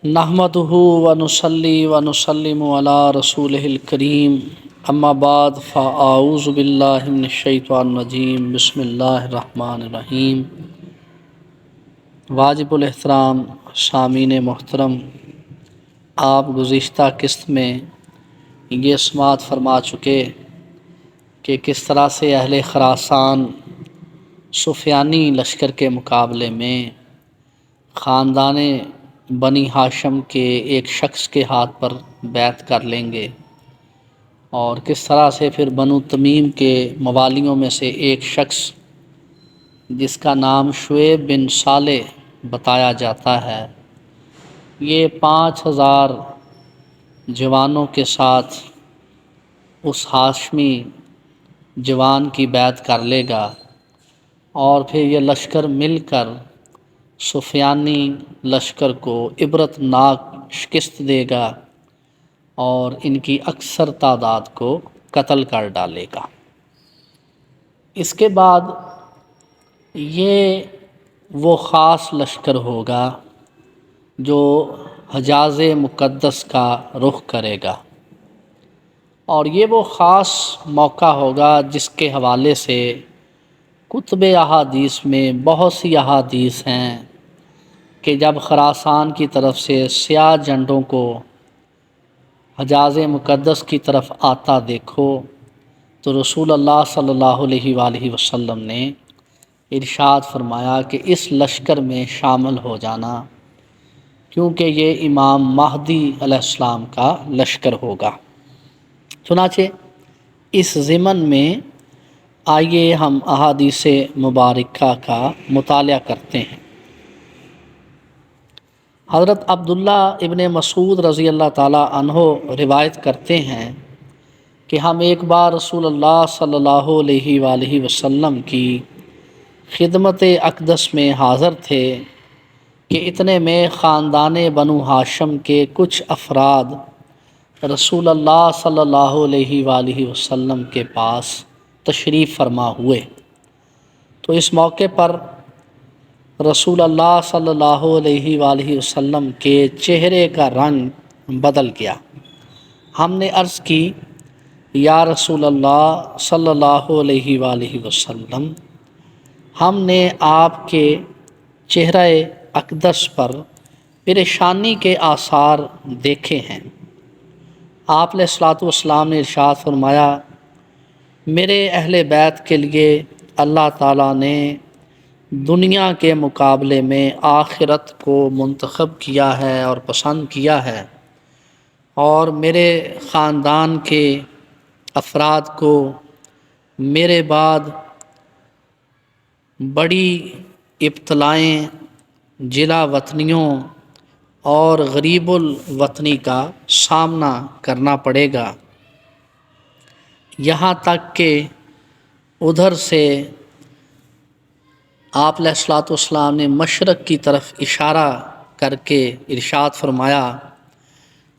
نحمدہ ونصلی ونسلم علی رسولہ الکریم اما بعد فاعوذ باللہ من الشیطان الرجیم بسم اللہ الرحمن الرحیم۔ واجب الاحترام سامعین محترم، آپ گزشتہ قسط میں یہ سماعت فرما چکے کہ کس طرح سے اہل خراسان سفیانی لشکر کے مقابلے میں خاندان بنی ہاشم کے ایک شخص کے ہاتھ پر بیعت کر لیں گے، اور کس طرح سے پھر بنو تمیم کے موالیوں میں سے ایک شخص جس کا نام شعیب بن صالح بتایا جاتا ہے، یہ 5000 جوانوں کے ساتھ اس ہاشمی جوان کی بیعت کر لے گا، اور پھر یہ لشکر مل کر سفیانی لشکر کو عبرت ناک شکست دے گا اور ان کی اکثر تعداد کو قتل کر ڈالے گا۔ اس کے بعد یہ وہ خاص لشکر ہوگا جو حجاز مقدس کا رخ کرے گا، اور یہ وہ خاص موقع ہوگا جس کے حوالے سے کتب احادیث میں بہت سی احادیث ہیں کہ جب خراسان کی طرف سے سیاہ جھنڈوں کو حجاز مقدس کی طرف آتا دیکھو تو رسول اللہ صلی اللہ علیہ وآلہ وسلم نے ارشاد فرمایا کہ اس لشکر میں شامل ہو جانا، کیونکہ یہ امام مہدی علیہ السلام کا لشکر ہوگا۔ چنانچہ اس ضمن میں آئیے ہم احادیث مبارکہ کا مطالعہ کرتے ہیں۔ حضرت عبداللہ ابن مسعود رضی اللہ تعالیٰ عنہ روایت کرتے ہیں کہ ہم ایک بار رسول اللہ صلی اللہ علیہ وآلہ وسلم کی خدمت اقدس میں حاضر تھے کہ اتنے میں خاندان بنو ہاشم کے کچھ افراد رسول اللہ صلی اللہ علیہ وآلہ وسلم کے پاس تشریف فرما ہوئے، تو اس موقع پر رسول اللہ صلی اللہ علیہ وآلہ وسلم کے چہرے کا رنگ بدل گیا۔ ہم نے عرض کی، یا رسول اللہ صلی اللہ علیہ وآلہ وسلم، ہم نے آپ کے چہرہ اقدس پر پریشانی کے آثار دیکھے ہیں۔ آپ علیہ الصلوۃ والسلام نے ارشاد فرمایا، میرے اہل بیت کے لیے اللہ تعالیٰ نے دنیا کے مقابلے میں آخرت کو منتخب کیا ہے اور پسند کیا ہے، اور میرے خاندان کے افراد کو میرے بعد بڑی ابتلائیں جلا وطنیوں اور غریب الوطنی کا سامنا کرنا پڑے گا، یہاں تک کہ ادھر سے آپ علیہ الصلوۃ والسلام نے مشرق کی طرف اشارہ کر کے ارشاد فرمایا،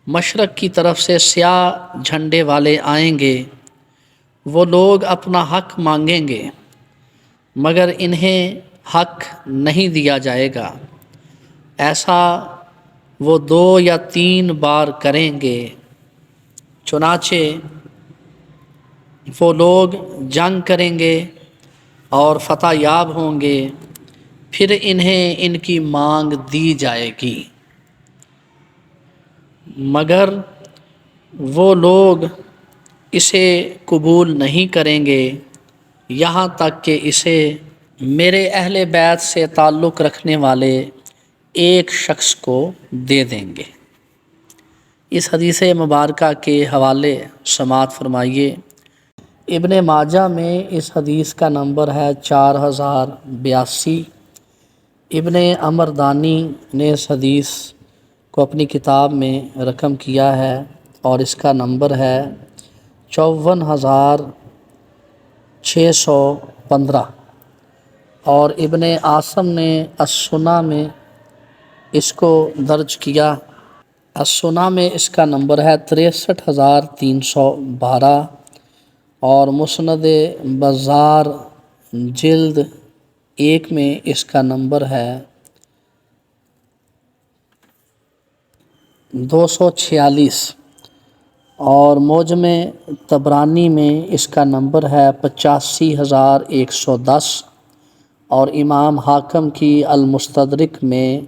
مشرق کی طرف سے سیاہ جھنڈے والے آئیں گے، وہ لوگ اپنا حق مانگیں گے مگر انہیں حق نہیں دیا جائے گا، ایسا وہ 2 یا 3 بار کریں گے، چنانچہ وہ لوگ جنگ کریں گے اور فتح یاب ہوں گے، پھر انہیں ان کی مانگ دی جائے گی، مگر وہ لوگ اسے قبول نہیں کریں گے یہاں تک کہ اسے میرے اہل بیت سے تعلق رکھنے والے ایک شخص کو دے دیں گے۔ اس حدیث مبارکہ کے حوالے سماعت فرمائیے۔ ابن ماجہ میں اس حدیث کا نمبر ہے 4082۔ ابن عمردانی نے اس حدیث کو اپنی کتاب میں رقم کیا ہے اور اس کا نمبر ہے 54615، اور ابن عاصم نے السنہ میں اس کو درج کیا۔ السنہ میں اس کا نمبر ہے 63312، اور مسند بزار جلد 1 میں اس کا نمبر ہے 246 اور موجم طبرانی میں اس کا نمبر ہے 85,110 اور امام حاکم کی المستدرک میں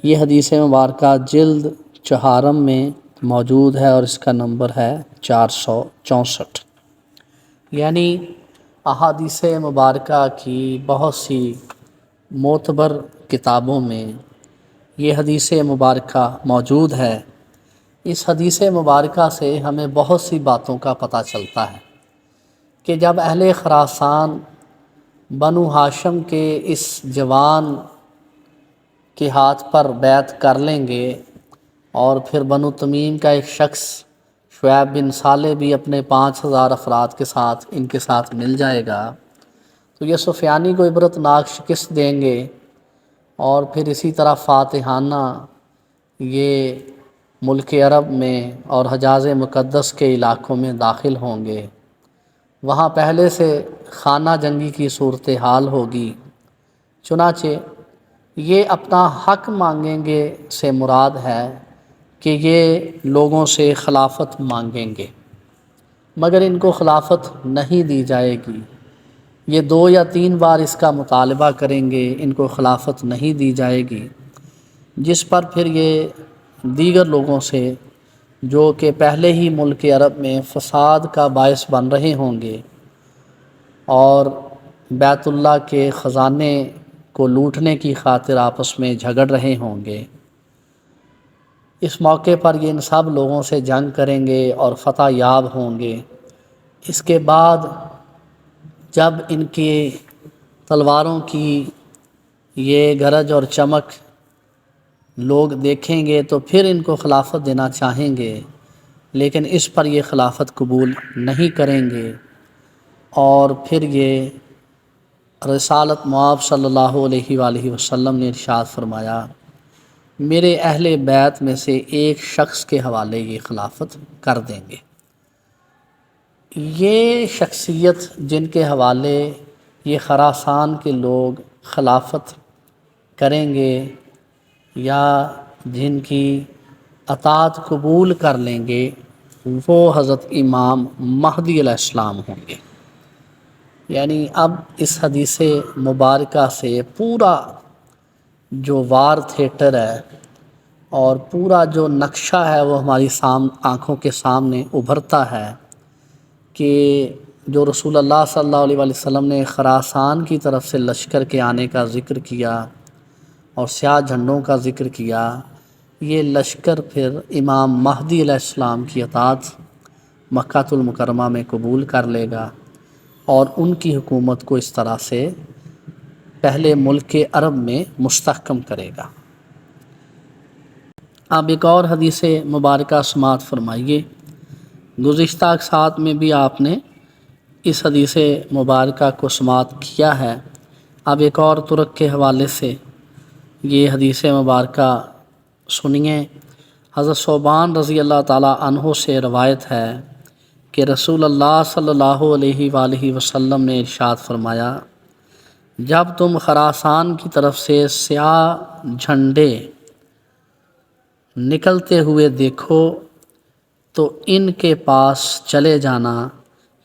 یہ حدیث مبارکہ جلد چہارم میں موجود ہے اور اس کا نمبر ہے 464۔ یعنی احادیث مبارکہ کی بہت سی معتبر کتابوں میں یہ حدیث مبارکہ موجود ہے۔ اس حدیث مبارکہ سے ہمیں بہت سی باتوں کا پتہ چلتا ہے کہ جب اہل خراسان بنو ہاشم کے اس جوان کے ہاتھ پر بیعت کر لیں گے اور پھر بنو تمیم کا ایک شخص شعیب بن صالح بھی اپنے 5,000 افراد کے ساتھ ان کے ساتھ مل جائے گا، تو یہ سفیانی کو عبرتناک شکست دیں گے اور پھر اسی طرح فاتحانہ یہ ملک عرب میں اور حجاز مقدس کے علاقوں میں داخل ہوں گے۔ وہاں پہلے سے خانہ جنگی کی صورتحال ہوگی، چنانچہ یہ اپنا حق مانگیں گے سے مراد ہے کہ یہ لوگوں سے خلافت مانگیں گے، مگر ان کو خلافت نہیں دی جائے گی۔ یہ 2 یا 3 بار اس کا مطالبہ کریں گے، ان کو خلافت نہیں دی جائے گی، جس پر پھر یہ دیگر لوگوں سے جو کہ پہلے ہی ملک عرب میں فساد کا باعث بن رہے ہوں گے اور بیت اللہ کے خزانے کو لوٹنے کی خاطر آپس میں جھگڑ رہے ہوں گے، اس موقع پر یہ ان سب لوگوں سے جنگ کریں گے اور فتح یاب ہوں گے۔ اس کے بعد جب ان کی تلواروں کی یہ گرج اور چمک لوگ دیکھیں گے تو پھر ان کو خلافت دینا چاہیں گے، لیکن اس پر یہ خلافت قبول نہیں کریں گے اور پھر یہ رسالت مآب صلی اللہ علیہ وآلہ وسلم نے ارشاد فرمایا میرے اہل بیت میں سے ایک شخص کے حوالے یہ خلافت کر دیں گے۔ یہ شخصیت جن کے حوالے یہ خراسان کے لوگ خلافت کریں گے یا جن کی اطاعت قبول کر لیں گے وہ حضرت امام مہدی علیہ السلام ہوں گے۔ یعنی اب اس حدیث مبارکہ سے پورا جو وار تھیٹر ہے اور پورا جو نقشہ ہے وہ ہماری آنکھوں کے سامنے ابھرتا ہے کہ جو رسول اللہ صلی اللہ علیہ وسلم نے خراسان کی طرف سے لشکر کے آنے کا ذکر کیا اور سیاہ جھنڈوں کا ذکر کیا، یہ لشکر پھر امام مہدی علیہ السلام کی اطاعت مکہ المکرمہ میں قبول کر لے گا اور ان کی حکومت کو اس طرح سے پہلے ملک عرب میں مستحکم کرے گا۔ اب ایک اور حدیث مبارکہ سماعت فرمائیے۔ گزشتہ اقساط میں بھی آپ نے اس حدیث مبارکہ کو سماعت کیا ہے، اب ایک اور طرق کے حوالے سے یہ حدیث مبارکہ سنیے۔ حضرت ثوبان رضی اللہ تعالیٰ عنہ سے روایت ہے کہ رسول اللہ صلی اللہ علیہ وآلہ وسلم نے ارشاد فرمایا جب تم خراسان کی طرف سے سیاہ جھنڈے نکلتے ہوئے دیکھو تو ان کے پاس چلے جانا،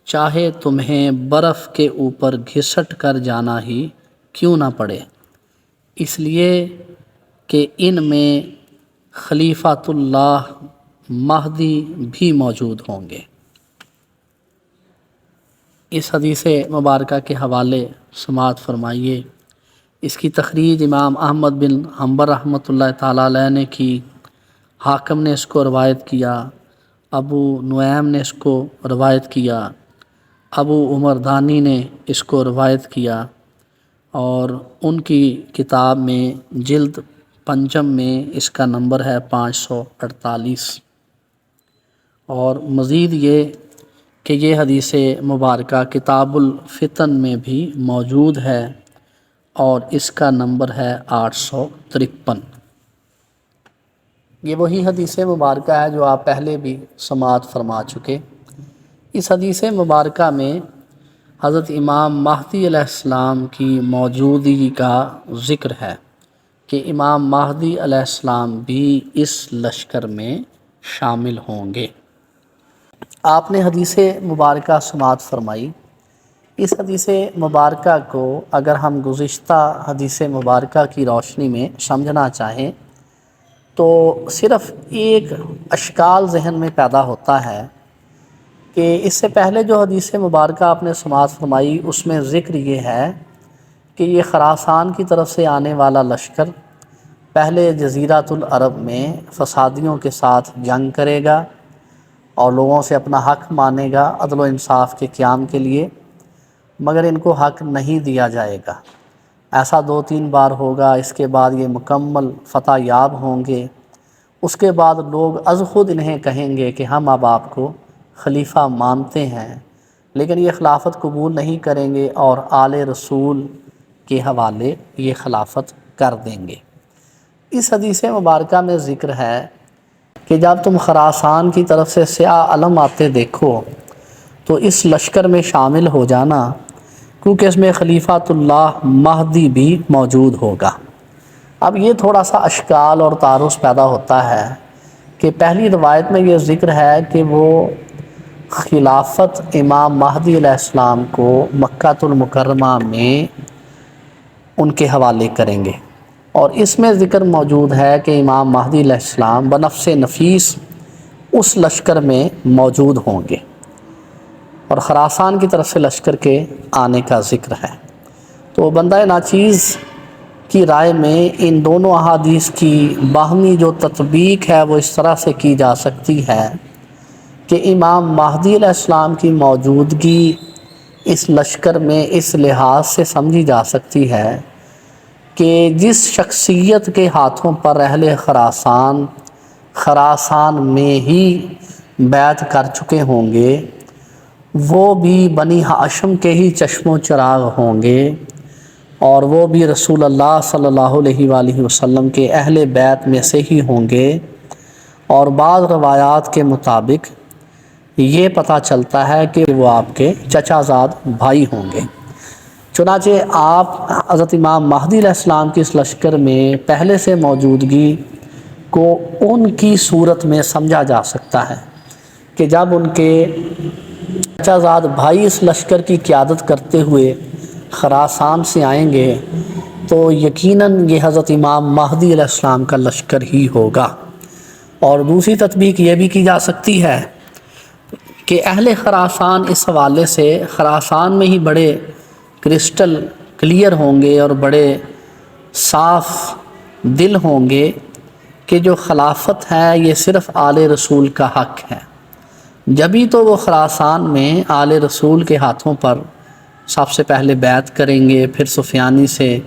چاہے تمہیں برف کے اوپر گھسٹ کر جانا ہی کیوں نہ پڑے، اس لیے کہ ان میں خلیفۃ اللہ مہدی بھی موجود ہوں گے۔ اس حدیث مبارکہ کے حوالے سماعت فرمائیے۔ اس کی تخریج امام احمد بن حنبل رحمۃ اللہ تعالیٰ علیہ نے کی، حاکم نے اس کو روایت کیا، ابو نعیم نے اس کو روایت کیا، ابو عمر دانی نے اس کو روایت کیا اور ان کی کتاب میں جلد پنجم میں اس کا نمبر ہے 548۔ اور مزید یہ کہ یہ حدیث مبارکہ کتاب الفتن میں بھی موجود ہے اور اس کا نمبر ہے 853۔ یہ وہی حدیث مبارکہ ہے جو آپ پہلے بھی سماعت فرما چکے۔ اس حدیث مبارکہ میں حضرت امام مہدی علیہ السلام کی موجودگی کا ذکر ہے، کہ امام مہدی علیہ السلام بھی اس لشکر میں شامل ہوں گے۔ آپ نے حدیث مبارکہ سماعت فرمائی۔ اس حدیث مبارکہ کو اگر ہم گزشتہ حدیث مبارکہ کی روشنی میں سمجھنا چاہیں تو صرف ایک اشکال ذہن میں پیدا ہوتا ہے کہ اس سے پہلے جو حدیث مبارکہ آپ نے سماعت فرمائی اس میں ذکر یہ ہے کہ یہ خراسان کی طرف سے آنے والا لشکر پہلے جزیرۃ العرب میں فسادیوں کے ساتھ جنگ کرے گا اور لوگوں سے اپنا حق مانے گا عدل و انصاف کے قیام کے لیے، مگر ان کو حق نہیں دیا جائے گا۔ ایسا 2-3 بار ہوگا، اس کے بعد یہ مکمل فتح یاب ہوں گے۔ اس کے بعد لوگ از خود انہیں کہیں گے کہ ہم اب آپ کو خلیفہ مانتے ہیں، لیکن یہ خلافت قبول نہیں کریں گے اور آل رسول کے حوالے یہ خلافت کر دیں گے۔ اس حدیث مبارکہ میں ذکر ہے کہ جب تم خراسان کی طرف سے سیاہ علم آتے دیکھو تو اس لشکر میں شامل ہو جانا، کیونکہ اس میں خلیفۃ اللہ مہدی بھی موجود ہوگا۔ اب یہ تھوڑا سا اشکال اور تعارض پیدا ہوتا ہے کہ پہلی روایت میں یہ ذکر ہے کہ وہ خلافت امام مہدی علیہ السلام کو مکہ المکرمہ میں ان کے حوالے کریں گے، اور اس میں ذکر موجود ہے کہ امام مہدی علیہ السلام بنفس نفیس اس لشکر میں موجود ہوں گے، اور خراسان کی طرف سے لشکر کے آنے کا ذکر ہے۔ تو بندہ ناچیز کی رائے میں ان دونوں احادیث کی باہمی جو تطبیق ہے وہ اس طرح سے کی جا سکتی ہے کہ امام مہدی علیہ السلام کی موجودگی اس لشکر میں اس لحاظ سے سمجھی جا سکتی ہے کہ جس شخصیت کے ہاتھوں پر اہل خراسان میں ہی بیعت کر چکے ہوں گے، وہ بھی بنی ہاشم کے ہی چشم و چراغ ہوں گے، اور وہ بھی رسول اللہ صلی اللہ علیہ وآلہ وسلم کے اہل بیت میں سے ہی ہوں گے، اور بعض روایات کے مطابق یہ پتہ چلتا ہے کہ وہ آپ کے چچا زاد بھائی ہوں گے۔ چنانچہ آپ حضرت امام مہدی علیہ السلام کی اس لشکر میں پہلے سے موجودگی کو ان کی صورت میں سمجھا جا سکتا ہے کہ جب ان کے چچا زاد بھائی اس لشکر کی قیادت کرتے ہوئے خراسان سے آئیں گے تو یقیناً یہ حضرت امام مہدی علیہ السلام کا لشکر ہی ہوگا۔ اور دوسری تطبیق یہ بھی کی جا سکتی ہے کہ اہل خراسان اس حوالے سے خراسان میں ہی بڑے کرسٹل کلیئر ہوں گے اور بڑے صاف دل ہوں گے کہ جو خلافت ہے یہ صرف آل رسول کا حق ہے، جبھی تو وہ خراسان میں آل رسول کے ہاتھوں پر سب سے پہلے بیعت کریں گے، پھر سفیانی سے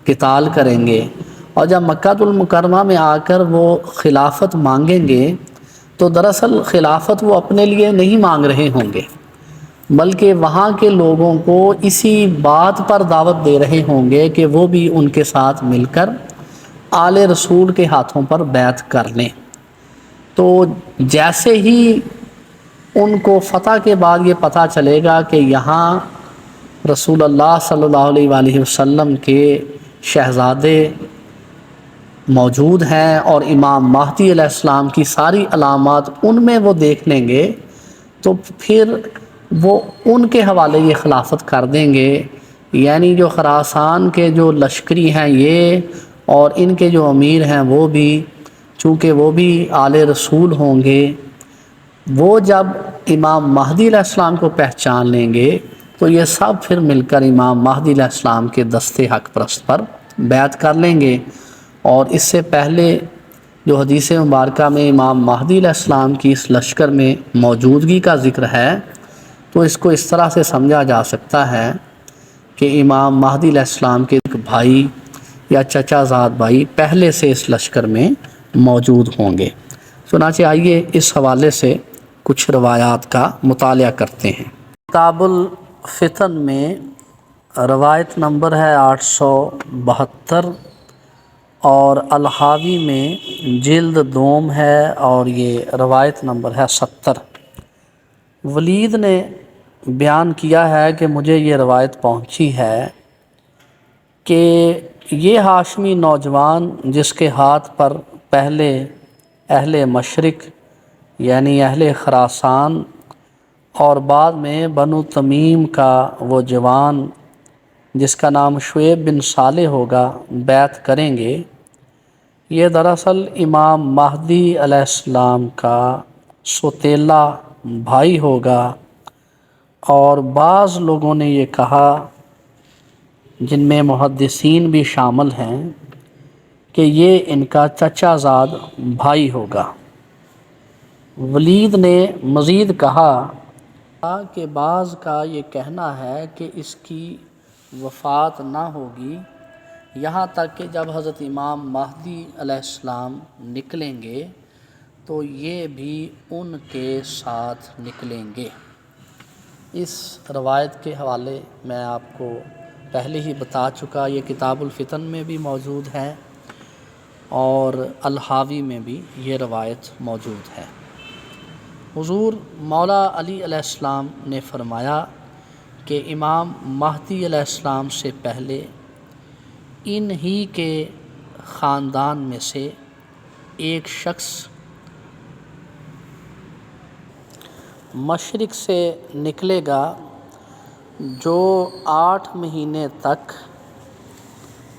قتال کریں گے، اور جب مکہ المکرمہ میں آ کر وہ خلافت مانگیں گے تو دراصل خلافت وہ اپنے لیے نہیں مانگ رہے ہوں گے، بلکہ وہاں کے لوگوں کو اسی بات پر دعوت دے رہے ہوں گے کہ وہ بھی ان کے ساتھ مل کر آل رسول کے ہاتھوں پر بیعت کر لیں۔ تو جیسے ہی ان کو فتح کے بعد یہ پتہ چلے گا کہ یہاں رسول اللہ صلی اللہ علیہ وآلہ وسلم کے شہزادے موجود ہیں اور امام مہدی علیہ السلام کی ساری علامات ان میں وہ دیکھ لیں گے، تو پھر وہ ان کے حوالے یہ خلافت کر دیں گے۔ یعنی جو خراسان کے جو لشکری ہیں یہ اور ان کے جو امیر ہیں وہ بھی، چونکہ وہ بھی آل رسول ہوں گے، وہ جب امام مہدی علیہ السلام کو پہچان لیں گے تو یہ سب پھر مل کر امام مہدی علیہ السلام کے دستے حق پرست پر بیعت کر لیں گے۔ اور اس سے پہلے جو حدیث مبارکہ میں امام مہدی علیہ السلام کی اس لشکر میں موجودگی کا ذکر ہے تو اس کو اس طرح سے سمجھا جا سکتا ہے کہ امام مہدی علیہ السلام کے ایک بھائی یا چچا زاد بھائی پہلے سے اس لشکر میں موجود ہوں گے۔ چنانچہ آئیے اس حوالے سے کچھ روایات کا مطالعہ کرتے ہیں۔ کتاب الفتن میں روایت نمبر ہے 872، اور الحاوی میں جلد دوم ہے اور یہ روایت نمبر ہے 70۔ ولید نے بیان کیا ہے کہ مجھے یہ روایت پہنچی ہے کہ یہ ہاشمی نوجوان جس کے ہاتھ پر پہلے اہل مشرق یعنی اہل خراسان اور بعد میں بنو تمیم کا وہ جوان جس کا نام شعیب بن صالح ہوگا بیعت کریں گے، یہ دراصل امام مہدی علیہ السلام کا سوتیلا بھائی ہوگا، اور بعض لوگوں نے یہ کہا جن میں محدثین بھی شامل ہیں کہ یہ ان کا چچا زاد بھائی ہوگا۔ ولید نے مزید کہا کہ بعض کا یہ کہنا ہے کہ اس کی وفات نہ ہوگی یہاں تک کہ جب حضرت امام مہدی علیہ السلام نکلیں گے تو یہ بھی ان کے ساتھ نکلیں گے۔ اس روایت کے حوالے میں آپ کو پہلے ہی بتا چکا، یہ کتاب الفتن میں بھی موجود ہے اور الحاوی میں بھی یہ روایت موجود ہے۔ حضور مولا علی علیہ السلام نے فرمایا کہ امام مہدی علیہ السلام سے پہلے ان ہی کے خاندان میں سے ایک شخص مشرق سے نکلے گا جو 8 مہینے تک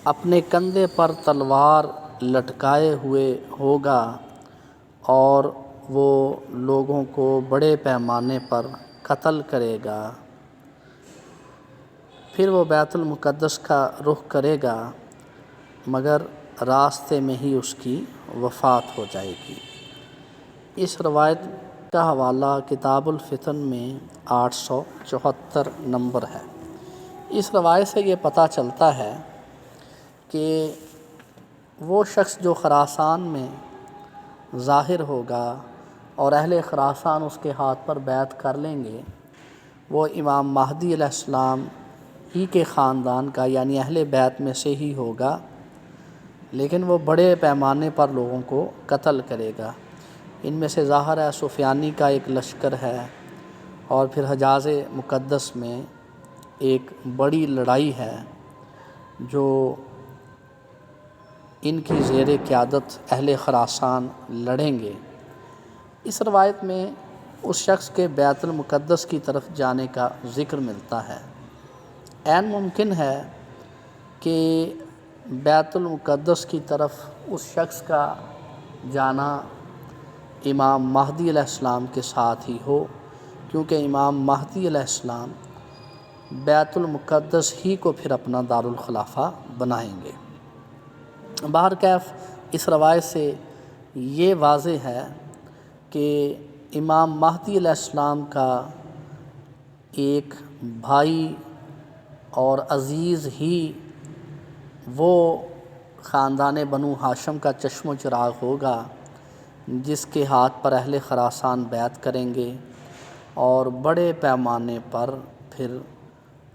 اپنے کندھے پر تلوار لٹکائے ہوئے ہوگا اور وہ لوگوں کو بڑے پیمانے پر قتل کرے گا۔ پھر وہ بیت المقدس کا رخ کرے گا مگر راستے میں ہی اس کی وفات ہو جائے گی۔ اس روایت کا حوالہ کتاب الفتن میں 874 نمبر ہے۔ اس روایت سے یہ پتہ چلتا ہے کہ وہ شخص جو خراسان میں ظاہر ہوگا اور اہل خراسان اس کے ہاتھ پر بیعت کر لیں گے، وہ امام مہدی علیہ السلام ہی کے خاندان کا یعنی اہل بیت میں سے ہی ہوگا، لیکن وہ بڑے پیمانے پر لوگوں کو قتل کرے گا۔ ان میں سے ظاہر ہے سفیانی کا ایک لشکر ہے، اور پھر حجاز مقدس میں ایک بڑی لڑائی ہے جو ان کی زیر قیادت اہل خراسان لڑیں گے۔ اس روایت میں اس شخص کے بیت المقدس کی طرف جانے کا ذکر ملتا ہے۔ عین ممکن ہے کہ بیت المقدس کی طرف اس شخص کا جانا امام مہدی علیہ السلام کے ساتھ ہی ہو، کیونکہ امام مہدی علیہ السلام بیت المقدس ہی کو پھر اپنا دارالخلافہ بنائیں گے۔ بہرکیف اس روایت سے یہ واضح ہے کہ امام مہدی علیہ السلام کا ایک بھائی اور عزیز ہی وہ خاندان بنو ہاشم کا چشم و چراغ ہوگا جس کے ہاتھ پر اہل خراسان بیعت کریں گے، اور بڑے پیمانے پر پھر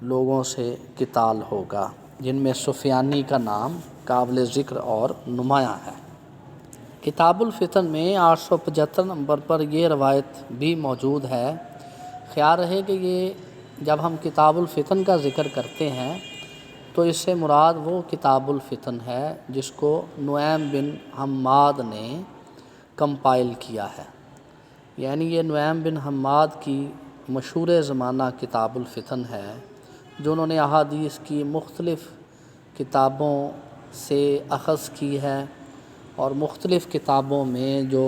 لوگوں سے قتال ہوگا، جن میں سفیانی کا نام قابل ذکر اور نمایاں ہے۔ کتاب الفتن میں 875 نمبر پر یہ روایت بھی موجود ہے۔ خیال رہے کہ یہ جب ہم کتاب الفتن کا ذکر کرتے ہیں تو اس سے مراد وہ کتاب الفتن ہے جس کو نعیم بن حماد نے کمپائل کیا ہے، یعنی یہ نعیم بن حماد کی مشہور زمانہ کتاب الفتن ہے جو انہوں نے احادیث کی مختلف کتابوں سے اخذ کی ہے، اور مختلف کتابوں میں جو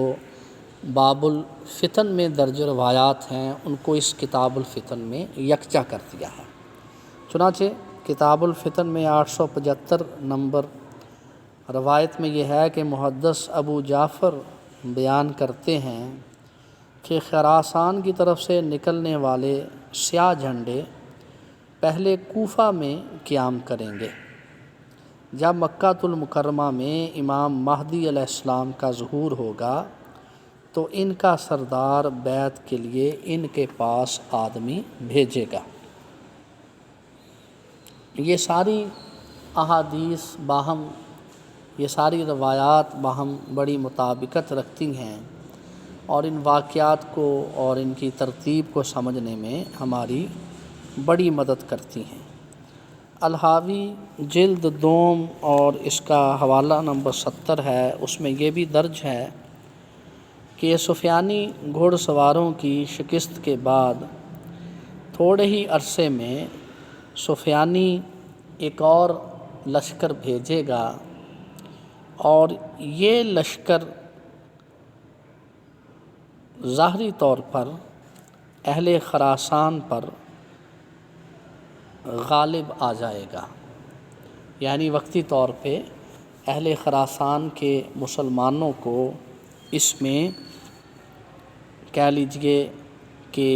باب الفتن میں درج روایات ہیں ان کو اس کتاب الفتن میں یکجا کر دیا ہے۔ چنانچہ کتاب الفتن میں 875 نمبر روایت میں یہ ہے کہ محدث ابو جعفر بیان کرتے ہیں کہ خراسان کی طرف سے نکلنے والے سیاہ جھنڈے پہلے کوفہ میں قیام کریں گے۔ جب مکہ المکرمہ میں امام مہدی علیہ السلام کا ظہور ہوگا تو ان کا سردار بیعت کے لیے ان کے پاس آدمی بھیجے گا۔ یہ ساری احادیث باہم، یہ ساری روایات باہم بڑی مطابقت رکھتی ہیں اور ان واقعات کو اور ان کی ترتیب کو سمجھنے میں ہماری بڑی مدد کرتی ہیں۔ الحاوی جلد دوم اور اس کا حوالہ نمبر 70 ہے، اس میں یہ بھی درج ہے کہ سفیانی گھوڑ سواروں کی شکست کے بعد تھوڑے ہی عرصے میں سفیانی ایک اور لشکر بھیجے گا، اور یہ لشکر ظاہری طور پر اہل خراسان پر غالب آ جائے گا، یعنی وقتی طور پہ اہل خراسان کے مسلمانوں کو اس میں کہہ لیجئے کہ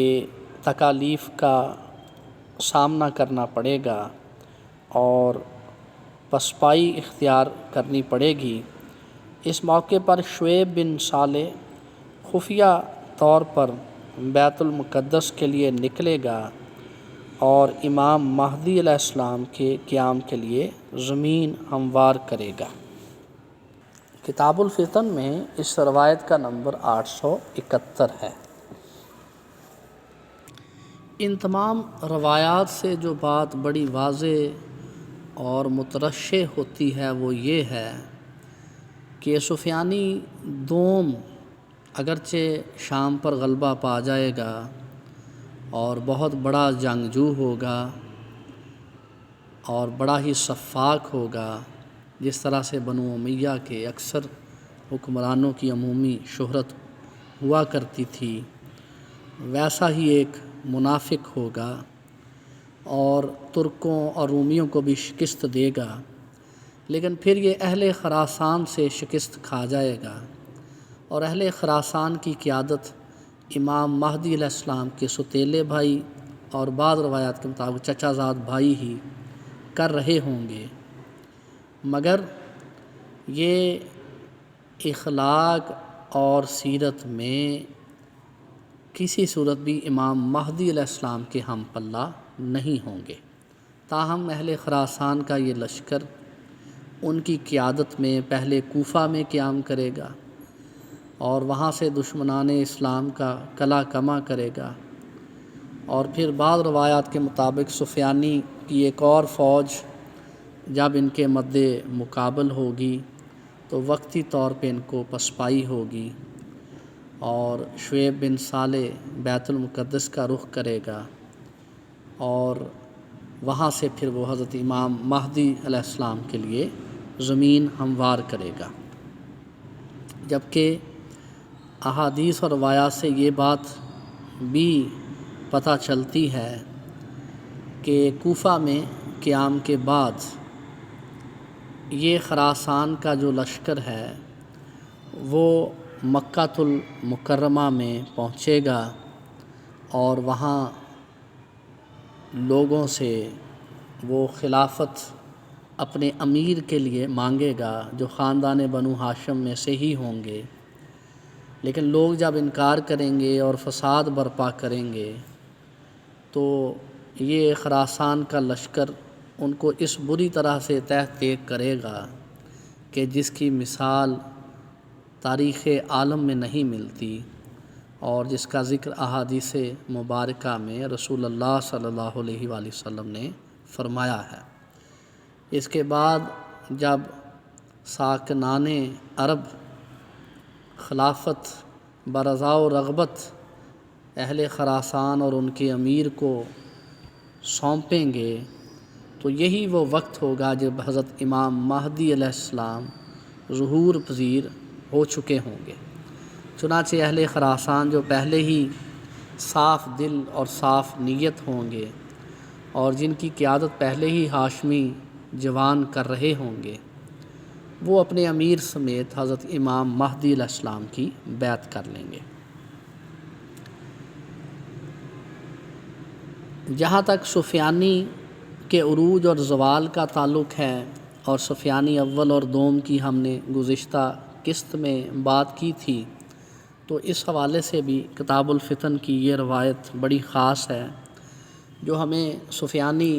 تکالیف کا سامنا کرنا پڑے گا اور پسپائی اختیار کرنی پڑے گی۔ اس موقع پر شعیب بن صالح خفیہ طور پر بیت المقدس کے لیے نکلے گا اور امام مہدی علیہ السلام کے قیام کے لیے زمین ہموار کرے گا۔ کتاب الفتن میں اس روایت کا نمبر 871 ہے۔ ان تمام روایات سے جو بات بڑی واضح اور مترشح ہوتی ہے وہ یہ ہے کہ سفیانی دوم اگرچہ شام پر غلبہ پا جائے گا اور بہت بڑا جنگجو ہوگا اور بڑا ہی سفاک ہوگا، جس طرح سے بنو امیہ کے اکثر حکمرانوں کی عمومی شہرت ہوا کرتی تھی، ویسا ہی ایک منافق ہوگا اور ترکوں اور رومیوں کو بھی شکست دے گا، لیکن پھر یہ اہل خراسان سے شکست کھا جائے گا، اور اہل خراسان کی قیادت امام مہدی علیہ السلام کے ستیلے بھائی اور بعض روایات کے مطابق چچا زاد بھائی ہی کر رہے ہوں گے، مگر یہ اخلاق اور سیرت میں کسی صورت بھی امام مہدی علیہ السلام کے ہم پلہ نہیں ہوں گے۔ تاہم اہل خراسان کا یہ لشکر ان کی قیادت میں پہلے کوفہ میں قیام کرے گا اور وہاں سے دشمنان اسلام کا قلع کما کرے گا، اور پھر بعض روایات کے مطابق سفیانی کی ایک اور فوج جب ان کے مد مقابل ہوگی تو وقتی طور پہ ان کو پسپائی ہوگی، اور شعیب بن صالح بیت المقدس کا رخ کرے گا اور وہاں سے پھر وہ حضرت امام مہدی علیہ السلام کے لیے زمین ہموار کرے گا۔ جبکہ احادیث اور روایات سے یہ بات بھی پتہ چلتی ہے کہ کوفہ میں قیام کے بعد یہ خراسان کا جو لشکر ہے وہ مکہ المکرمہ میں پہنچے گا اور وہاں لوگوں سے وہ خلافت اپنے امیر کے لیے مانگے گا جو خاندان بنو ہاشم میں سے ہی ہوں گے، لیکن لوگ جب انکار کریں گے اور فساد برپا کریں گے تو یہ خراسان کا لشکر ان کو اس بری طرح سے تحت دیگ کرے گا کہ جس کی مثال تاریخ عالم میں نہیں ملتی، اور جس کا ذکر احادیث مبارکہ میں رسول اللہ صلی اللہ علیہ وآلہ وسلم نے فرمایا ہے۔ اس کے بعد جب ساکنان عرب خلافت برضا و رغبت اہل خراسان اور ان کے امیر کو سونپیں گے تو یہی وہ وقت ہوگا جب حضرت امام مہدی علیہ السلام ظہور پذیر ہو چکے ہوں گے۔ چنانچہ اہل خراسان جو پہلے ہی صاف دل اور صاف نیت ہوں گے اور جن کی قیادت پہلے ہی ہاشمی جوان کر رہے ہوں گے، وہ اپنے امیر سمیت حضرت امام مہدی علیہ السلام کی بیعت کر لیں گے۔ جہاں تک سفیانی کے عروج اور زوال کا تعلق ہے، اور سفیانی اول اور دوم کی ہم نے گزشتہ قسط میں بات کی تھی، تو اس حوالے سے بھی کتاب الفتن کی یہ روایت بڑی خاص ہے جو ہمیں سفیانی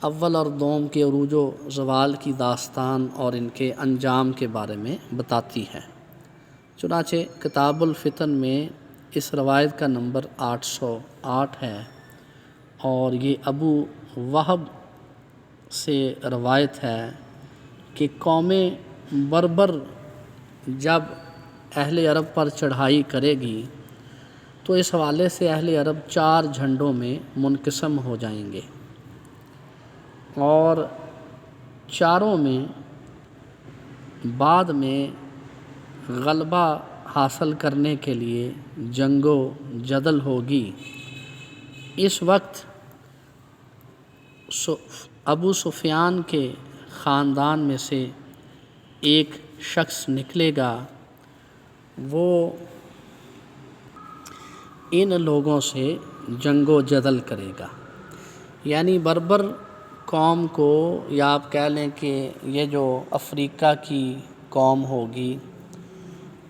اول اور دوم کے عروج و زوال کی داستان اور ان کے انجام کے بارے میں بتاتی ہے۔ چنانچہ کتاب الفتن میں اس روایت کا نمبر 808 ہے، اور یہ ابو وہب سے روایت ہے کہ قوم بربر جب اہل عرب پر چڑھائی کرے گی تو اس حوالے سے اہل عرب 4 جھنڈوں میں منقسم ہو جائیں گے، اور چاروں میں بعد میں غلبہ حاصل کرنے کے لیے جنگ و جدل ہوگی۔ اس وقت ابو سفیان کے خاندان میں سے ایک شخص نکلے گا، وہ ان لوگوں سے جنگ و جدل کرے گا۔ یعنی بربر قوم کو، یا آپ کہہ لیں کہ یہ جو افریقہ کی قوم ہوگی،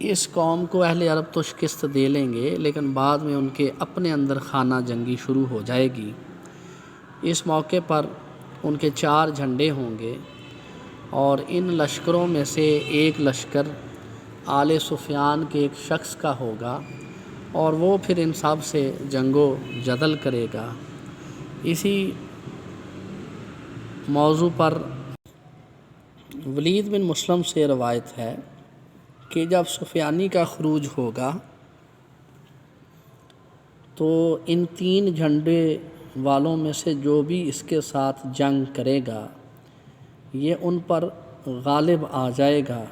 اس قوم کو اہل عرب تو شکست دے لیں گے، لیکن بعد میں ان کے اپنے اندر خانہ جنگی شروع ہو جائے گی۔ اس موقع پر ان کے 4 جھنڈے ہوں گے، اور ان لشکروں میں سے ایک لشکر آل سفیان کے ایک شخص کا ہوگا، اور وہ پھر ان سب سے جنگ و جدل کرے گا۔ اسی موضوع پر ولید بن مسلم سے روایت ہے کہ جب سفیانی کا خروج ہوگا تو ان 3 جھنڈے والوں میں سے جو بھی اس کے ساتھ جنگ کرے گا یہ ان پر غالب آ جائے گا،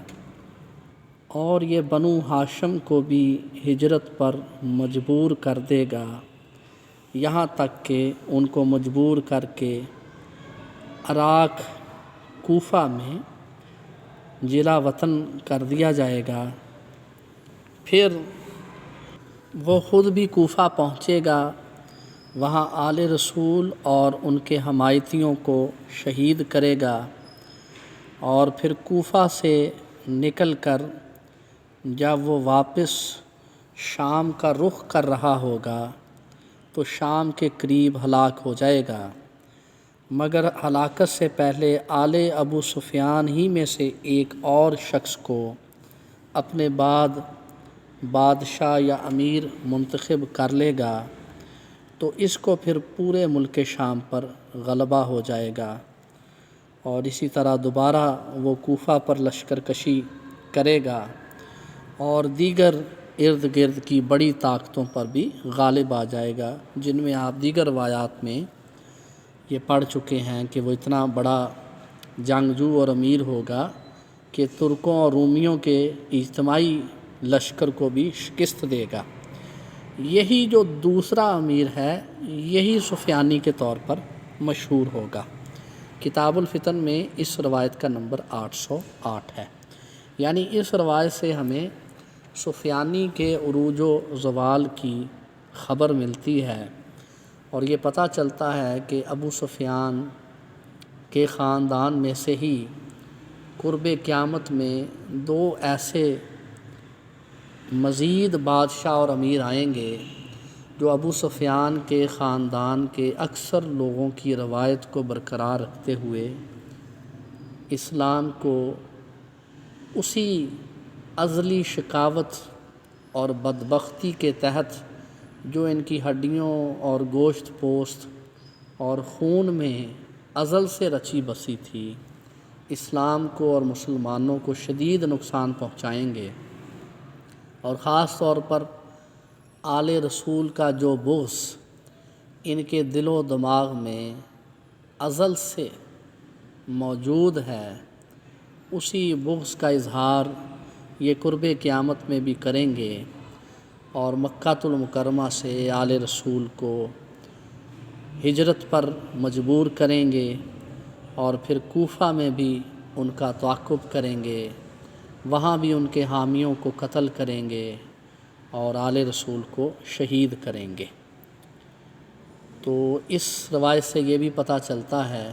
اور یہ بنو ہاشم کو بھی ہجرت پر مجبور کر دے گا، یہاں تک کہ ان کو مجبور کر کے عراق کوفہ میں جلا وطن کر دیا جائے گا۔ پھر وہ خود بھی کوفہ پہنچے گا، وہاں آل رسول اور ان کے حمایتیوں کو شہید کرے گا، اور پھر کوفہ سے نکل کر جب وہ واپس شام کا رخ کر رہا ہوگا تو شام کے قریب ہلاک ہو جائے گا، مگر ہلاکت سے پہلے آل ابو سفیان ہی میں سے ایک اور شخص کو اپنے بعد بادشاہ یا امیر منتخب کر لے گا، تو اس کو پھر پورے ملک شام پر غلبہ ہو جائے گا، اور اسی طرح دوبارہ وہ کوفہ پر لشکر کشی کرے گا، اور دیگر ارد گرد کی بڑی طاقتوں پر بھی غالب آ جائے گا، جن میں آپ دیگر روایات میں یہ پڑھ چکے ہیں کہ وہ اتنا بڑا جنگجو اور امیر ہوگا کہ ترکوں اور رومیوں کے اجتماعی لشکر کو بھی شکست دے گا۔ یہی جو دوسرا امیر ہے یہی سفیانی کے طور پر مشہور ہوگا۔ کتاب الفتن میں اس روایت کا نمبر 808 ہے۔ یعنی اس روایت سے ہمیں سفیانی کے عروج و زوال کی خبر ملتی ہے، اور یہ پتہ چلتا ہے کہ ابو سفیان کے خاندان میں سے ہی قرب قیامت میں 2 ایسے مزید بادشاہ اور امیر آئیں گے جو ابو سفیان کے خاندان کے اکثر لوگوں کی روایت کو برقرار رکھتے ہوئے اسلام کو اسی ازلی شقاوت اور بدبختی کے تحت جو ان کی ہڈیوں اور گوشت پوست اور خون میں ازل سے رچی بسی تھی، اسلام کو اور مسلمانوں کو شدید نقصان پہنچائیں گے، اور خاص طور پر آل رسول کا جو بغض ان کے دل و دماغ میں ازل سے موجود ہے، اسی بغض کا اظہار یہ قرب قیامت میں بھی کریں گے، اور مکہ المکرمہ سے آل رسول کو ہجرت پر مجبور کریں گے، اور پھر کوفہ میں بھی ان کا تعاقب کریں گے، وہاں بھی ان کے حامیوں کو قتل کریں گے اور آل رسول کو شہید کریں گے۔ تو اس روایت سے یہ بھی پتہ چلتا ہے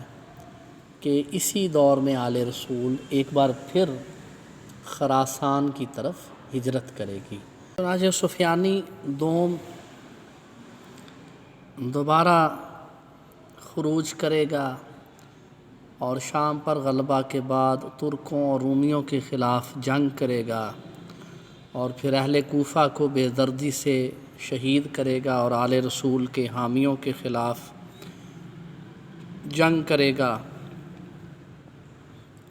کہ اسی دور میں آل رسول ایک بار پھر خراسان کی طرف ہجرت کرے گی۔ چنانچہ سفیانی دوم دوبارہ خروج کرے گا، اور شام پر غلبہ کے بعد ترکوں اور رومیوں کے خلاف جنگ کرے گا، اور پھر اہل کوفہ کو بے دردی سے شہید کرے گا، اور آل رسول کے حامیوں کے خلاف جنگ کرے گا،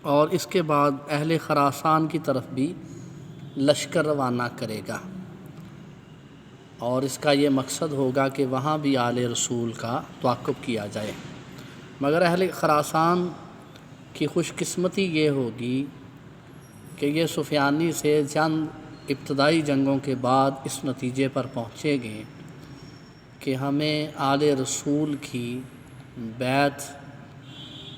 اور اس کے بعد اہل خراسان کی طرف بھی لشکر روانہ کرے گا، اور اس کا یہ مقصد ہوگا کہ وہاں بھی آل رسول کا تعاقب کیا جائے۔ مگر اہل خراسان کی خوش قسمتی یہ ہوگی کہ یہ سفیانی سے چند ابتدائی جنگوں کے بعد اس نتیجے پر پہنچے گے کہ ہمیں آل رسول کی بیعت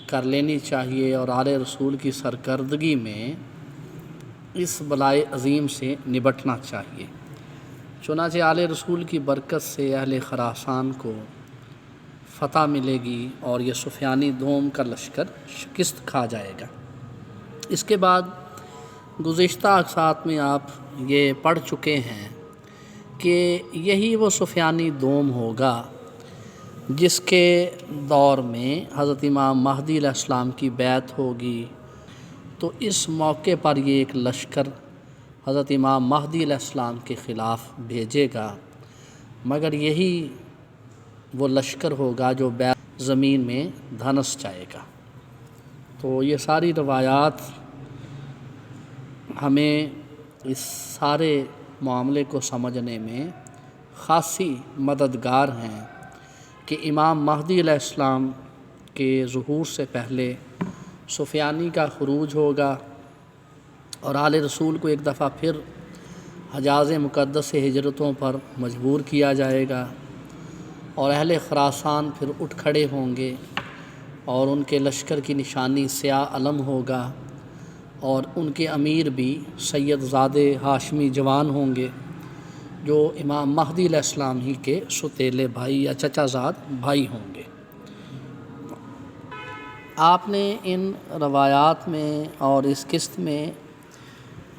کر لینی چاہیے اور آل رسول کی سرکردگی میں اس بلائے عظیم سے نبٹنا چاہیے۔ چنانچہ آل رسول کی برکت سے اہل خراسان کو فتح ملے گی اور یہ سفیانی دوم کا لشکر شکست کھا جائے گا۔ اس کے بعد گزشتہ اقساط میں آپ یہ پڑھ چکے ہیں کہ یہی وہ سفیانی دوم ہوگا جس کے دور میں حضرت امام مہدی علیہ السلام کی بیعت ہوگی، تو اس موقع پر یہ ایک لشکر حضرت امام مہدی علیہ السلام کے خلاف بھیجے گا، مگر یہی وہ لشکر ہوگا جو بیعت زمین میں دھنس جائے گا۔ تو یہ ساری روایات ہمیں اس سارے معاملے کو سمجھنے میں خاصی مددگار ہیں کہ امام مہدی علیہ السلام کے ظہور سے پہلے سفیانی کا خروج ہوگا اور آل رسول کو ایک دفعہ پھر حجاز مقدس سے ہجرتوں پر مجبور کیا جائے گا، اور اہل خراسان پھر اٹھ کھڑے ہوں گے اور ان کے لشکر کی نشانی سیاہ علم ہوگا، اور ان کے امیر بھی سید زادے ہاشمی جوان ہوں گے جو امام مہدی علیہ السلام ہی کے سوتیلے بھائی یا چچا زاد بھائی ہوں گے۔ آپ نے ان روایات میں اور اس قسط میں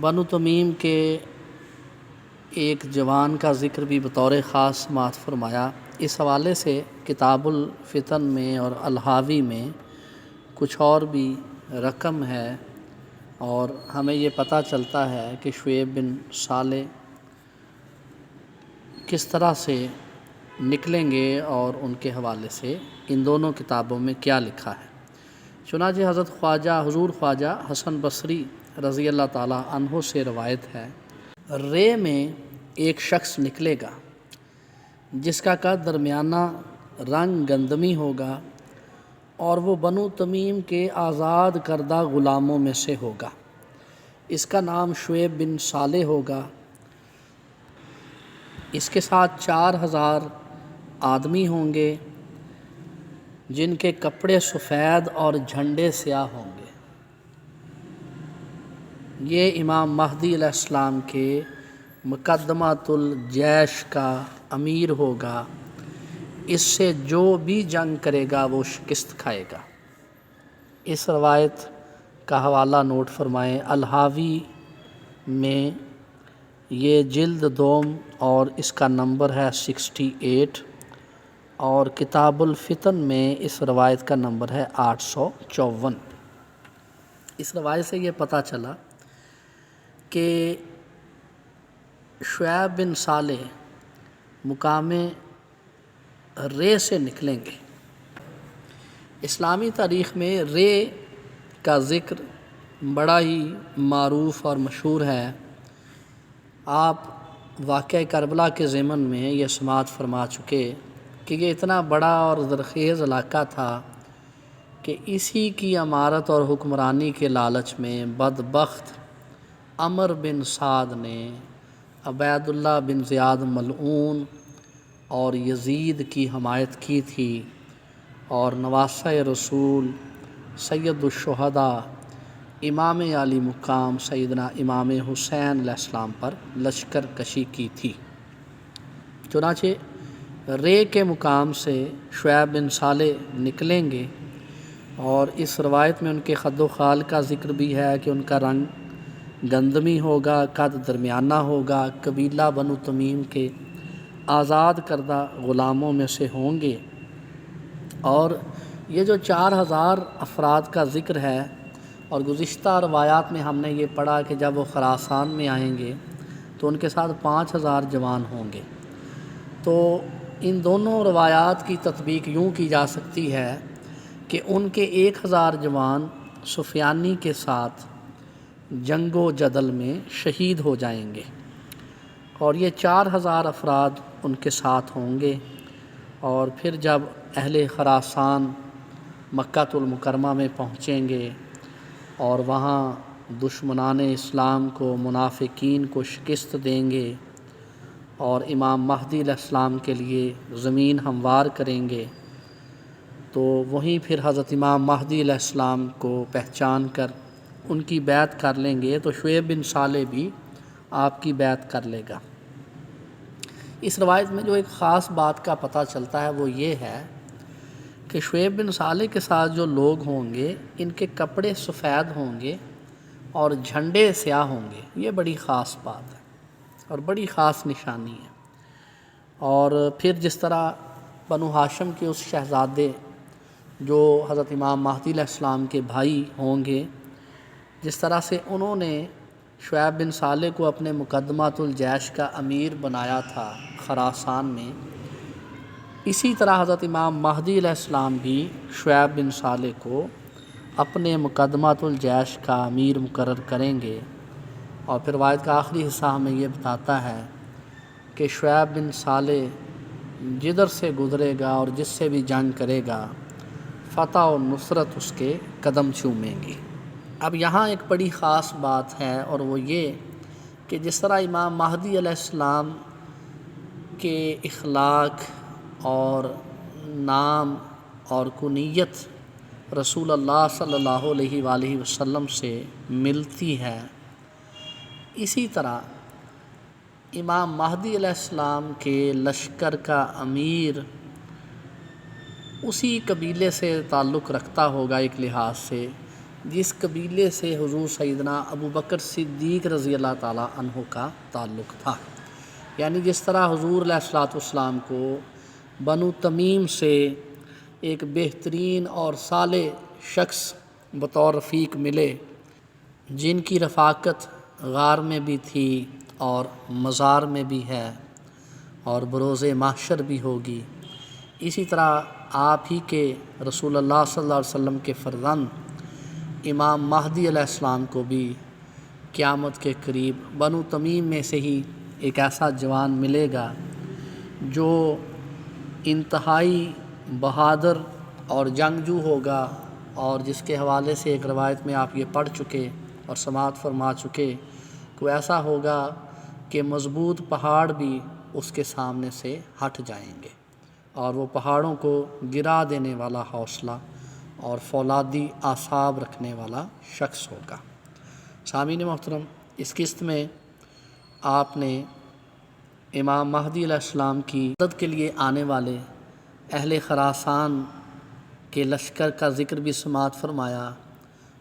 بنو تمیم کے ایک جوان کا ذکر بھی بطور خاص سماعت فرمایا۔ اس حوالے سے کتاب الفتن میں اور الحاوی میں کچھ اور بھی رقم ہے، اور ہمیں یہ پتہ چلتا ہے کہ شعیب بن صالح کس طرح سے نکلیں گے اور ان کے حوالے سے ان دونوں کتابوں میں کیا لکھا ہے۔ چنانچہ حضور خواجہ حسن بصری رضی اللہ تعالیٰ عنہ سے روایت ہے، رے میں ایک شخص نکلے گا جس کا قد درمیانہ رنگ گندمی ہوگا، اور وہ بنو تمیم کے آزاد کردہ غلاموں میں سے ہوگا۔ اس کا نام شعیب بن صالح ہوگا۔ اس کے ساتھ 4000 آدمی ہوں گے جن کے کپڑے سفید اور جھنڈے سیاہ ہوں گے۔ یہ امام مہدی علیہ السلام کے مقدمۃ الجیش کا امیر ہوگا، اس سے جو بھی جنگ کرے گا وہ شکست کھائے گا۔ اس روایت کا حوالہ نوٹ فرمائیں، الحاوی میں یہ جلد دوم اور اس کا نمبر ہے 68، اور کتاب الفتن میں اس روایت کا نمبر ہے 854۔ اس روایت سے یہ پتہ چلا کہ شعیب بن صالح مقام رے سے نکلیں گے۔ اسلامی تاریخ میں رے کا ذکر بڑا ہی معروف اور مشہور ہے۔ آپ واقعہ کربلا کے ضمن میں یہ سماعت فرما چکے کہ یہ اتنا بڑا اور زرخیز علاقہ تھا کہ اسی کی عمارت اور حکمرانی کے لالچ میں بدبخت عمر بن سعد نے عبید اللہ بن زیاد ملعون اور یزید کی حمایت کی تھی، اور نواسہ رسول سید الشہداء امام عالی مقام سیدنا امام حسین علیہ السلام پر لشکر کشی کی تھی۔ چنانچہ رے کے مقام سے شعیب بن صالح نکلیں گے، اور اس روایت میں ان کے خد و خال کا ذکر بھی ہے کہ ان کا رنگ گندمی ہوگا، قد درمیانہ ہوگا، قبیلہ بنو تمیم کے آزاد کردہ غلاموں میں سے ہوں گے، اور یہ جو 4000 افراد کا ذکر ہے، اور گزشتہ روایات میں ہم نے یہ پڑھا کہ جب وہ خراسان میں آئیں گے تو ان کے ساتھ 5000 جوان ہوں گے۔ تو ان دونوں روایات کی تطبیق یوں کی جا سکتی ہے کہ ان کے 1000 جوان سفیانی کے ساتھ جنگ و جدل میں شہید ہو جائیں گے، اور یہ 4000 افراد ان کے ساتھ ہوں گے۔ اور پھر جب اہل خراسان مکہ المکرمہ میں پہنچیں گے اور وہاں دشمنان اسلام کو، منافقین کو شکست دیں گے اور امام مہدی علیہ السلام کے لیے زمین ہموار کریں گے، تو وہیں پھر حضرت امام مہدی علیہ السلام کو پہچان کر ان کی بیعت کر لیں گے، تو شعیب بن صالح بھی آپ کی بیعت کر لے گا۔ اس روایت میں جو ایک خاص بات کا پتہ چلتا ہے وہ یہ ہے کہ شعیب بن صالح کے ساتھ جو لوگ ہوں گے ان کے کپڑے سفید ہوں گے اور جھنڈے سیاہ ہوں گے۔ یہ بڑی خاص بات ہے اور بڑی خاص نشانی ہے۔ اور پھر جس طرح بنو ہاشم کے اس شہزادے جو حضرت امام مہدی علیہ السلام کے بھائی ہوں گے، جس طرح سے انہوں نے شعیب بن صالح کو اپنے مقدمۃ الجیش کا امیر بنایا تھا خراسان میں، اسی طرح حضرت امام مہدی علیہ السلام بھی شعیب بن صالح کو اپنے مقدمۃ الجیش کا امیر مقرر کریں گے۔ اور پھر روایت کا آخری حصہ ہمیں یہ بتاتا ہے کہ شعیب بن صالح جدھر سے گزرے گا اور جس سے بھی جنگ کرے گا، فتح و نصرت اس کے قدم چومیں گی۔ اب یہاں ایک بڑی خاص بات ہے، اور وہ یہ کہ جس طرح امام مہدی علیہ السلام کے اخلاق اور نام اور کنیت رسول اللہ صلی اللہ علیہ وآلہ وسلم سے ملتی ہے، اسی طرح امام مہدی علیہ السلام کے لشکر کا امیر اسی قبیلے سے تعلق رکھتا ہوگا ایک لحاظ سے، جس قبیلے سے حضور سیدنا ابو بکر صدیق رضی اللہ تعالیٰ عنہ کا تعلق تھا۔ یعنی جس طرح حضور علیہ الصلوۃ والسلام کو بنو تمیم سے ایک بہترین اور صالح شخص بطور رفیق ملے، جن کی رفاقت غار میں بھی تھی اور مزار میں بھی ہے اور بروز محشر بھی ہوگی، اسی طرح آپ ہی کے رسول اللہ صلی اللہ علیہ وسلم کے فرزند امام مہدی علیہ السلام کو بھی قیامت کے قریب بنو تمیم میں سے ہی ایک ایسا جوان ملے گا جو انتہائی بہادر اور جنگجو ہوگا، اور جس کے حوالے سے ایک روایت میں آپ یہ پڑھ چکے اور سماعت فرما چکے کہ وہ ایسا ہوگا کہ مضبوط پہاڑ بھی اس کے سامنے سے ہٹ جائیں گے، اور وہ پہاڑوں کو گرا دینے والا حوصلہ اور فولادی اعصاب رکھنے والا شخص ہوگا۔ سامعین محترم، اس قسط میں آپ نے امام مہدی علیہ السلام کی مدد کے لیے آنے والے اہل خراسان کے لشکر کا ذکر بھی سماعت فرمایا،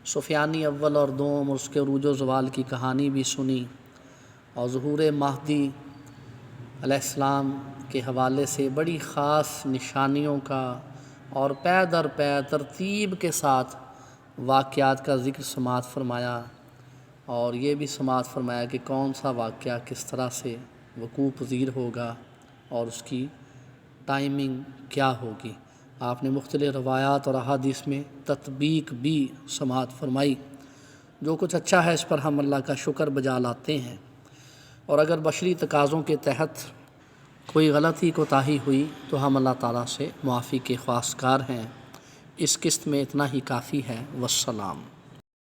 سفیانی اول اور دوم اور اس کے عروج و زوال کی کہانی بھی سنی، اور ظہور مہدی علیہ السلام کے حوالے سے بڑی خاص نشانیوں کا اور پے در پے ترتیب کے ساتھ واقعات کا ذکر سماعت فرمایا، اور یہ بھی سماعت فرمایا کہ کون سا واقعہ کس طرح سے وقوع پذیر ہوگا اور اس کی ٹائمنگ کیا ہوگی۔ آپ نے مختلف روایات اور احادیث میں تطبیق بھی سماعت فرمائی۔ جو کچھ اچھا ہے اس پر ہم اللہ کا شکر بجا لاتے ہیں، اور اگر بشری تقاضوں کے تحت کوئی غلطی کوتاہی ہوئی تو ہم اللہ تعالیٰ سے معافی کے خواستگار ہیں۔ اس قسط میں اتنا ہی کافی ہے۔ والسلام۔